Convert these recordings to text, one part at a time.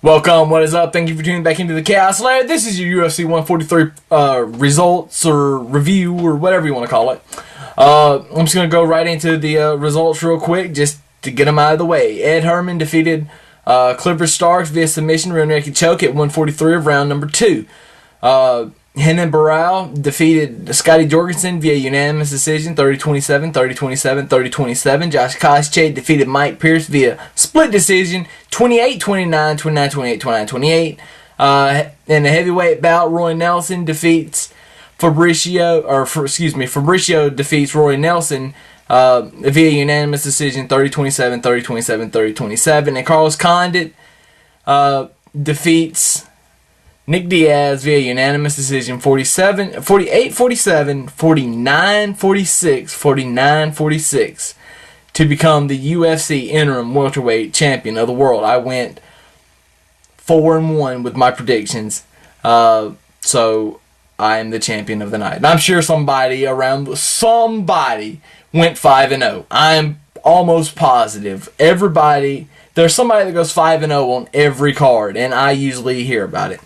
Welcome, what is up? Thank you for tuning back into the Chaos Lair. This is your UFC 143 results or review or whatever you want to call it. I'm just going to go right into the results real quick just to get them out of the way. Ed Herman defeated Clipper Starks via submission rear naked choke at 143 of round number 2. Henan Barral defeated Scotty Jorgensen via unanimous decision 30-27, 30-27, 30-27. Josh Koscheck defeated Mike Pierce via split decision 28-29, 29-28, 29-28. In the heavyweight bout, Roy Nelson defeats Fabricio defeats Roy Nelson via unanimous decision 30-27, 30-27, 30-27. And Carlos Condit defeats Nick Diaz via unanimous decision 48-47, 49-46, 49-46 to become the UFC interim welterweight champion of the world. I went 4-1 with my predictions, so I am the champion of the night. And I'm sure somebody went 5-0. I'm almost positive there's somebody that goes 5-0 on every card, and I usually hear about it.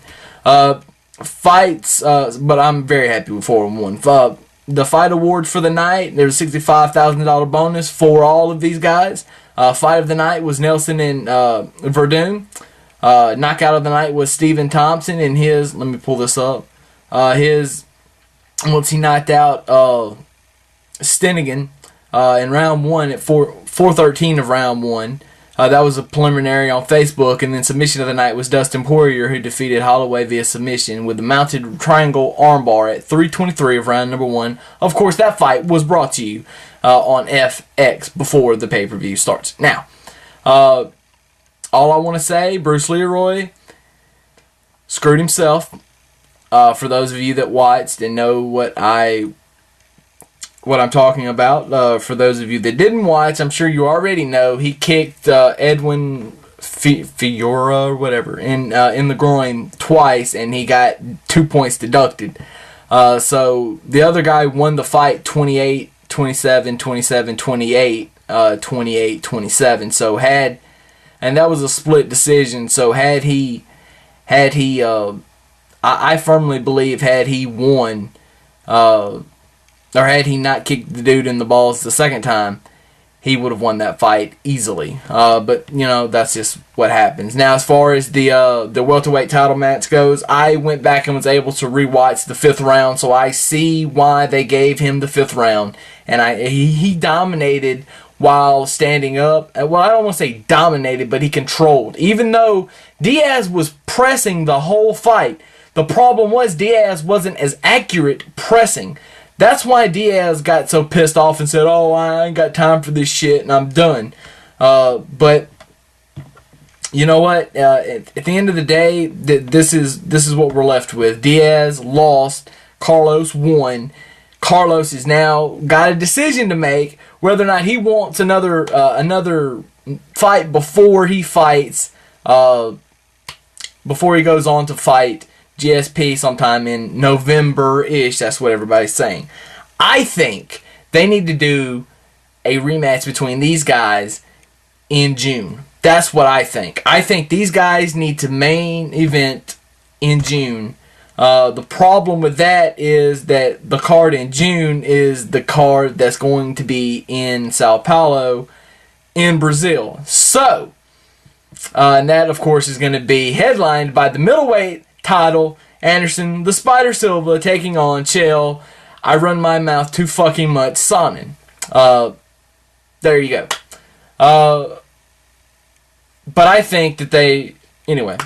Fights, but I'm very happy with 4-1. The fight awards for the night, there's a $65,000 bonus for all of these guys. Fight of the night was Nelson and Verdun. Knockout of the night was Stephen Thompson and his, let me pull this up, once he knocked out Stenigan in round 1 at 4:13 of round 1. That was a preliminary on Facebook, and then submission of the night was Dustin Poirier, who defeated Holloway via submission with a mounted triangle armbar at 3:23 of round number 1. Of course, that fight was brought to you on FX before the pay-per-view starts. Now, all I want to say, Bruce Leroy screwed himself. For those of you that watched and know what I'm talking about. For those of you that didn't watch, I'm sure you already know he kicked Edwin Fiora or whatever in the groin twice, and he got 2 points deducted. So the other guy won the fight 28-27, 27-28, 28-27. So and that was a split decision. So I firmly believe had he won, or had he not kicked the dude in the balls the second time, he would have won that fight easily. But, you know, that's just what happens. Now, as far as the welterweight title match goes, I went back and was able to rewatch the 5th round, so I see why they gave him the 5th round. And he dominated while standing up. Well, I don't want to say dominated, but he controlled. Even though Diaz was pressing the whole fight, the problem was Diaz wasn't as accurate pressing. That's why Diaz got so pissed off and said, "Oh, I ain't got time for this shit, and I'm done." But you know what? At the end of the day, this is what we're left with. Diaz lost. Carlos won. Carlos has now got a decision to make whether or not he wants another fight before he fights. Before he goes on to fight GSP sometime in November-ish. That's what everybody's saying. I think they need to do a rematch between these guys in June. That's what I think. I think these guys need to main event in June. The problem with that is that the card in June is the card that's going to be in Sao Paulo in Brazil. So, and that, of course, is going to be headlined by the middleweight title, Anderson the Spider Silva taking on Chael I run my mouth too fucking much Sonnen. There you go. But I think that anyway.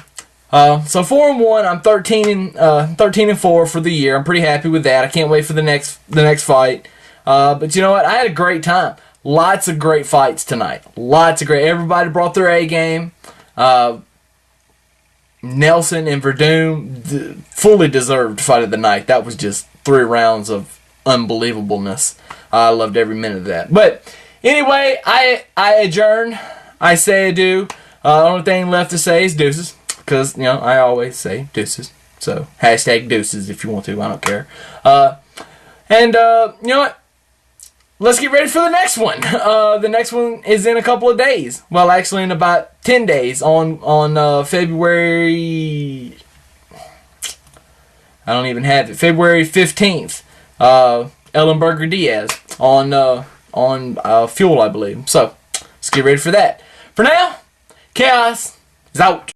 So 4-1. I'm 13-4 for the year. I'm pretty happy with that. I can't wait for the next fight. But you know what? I had a great time. Lots of great fights tonight. Everybody brought their A game. Nelson and Verdun, fully deserved fight of the night. That was just 3 rounds of unbelievableness. I loved every minute of that. But anyway, I adjourn. I say adieu. The only thing left to say is deuces. Because, you know, I always say deuces. So, hashtag deuces if you want to. I don't care. You know what? let's get ready for the next one. The next one is in a couple of days. Well, actually, in about 10 days on February. I don't even have it. February 15th. Ellenberger Diaz on Fuel, I believe. So let's get ready for that. For now, Chaos is out.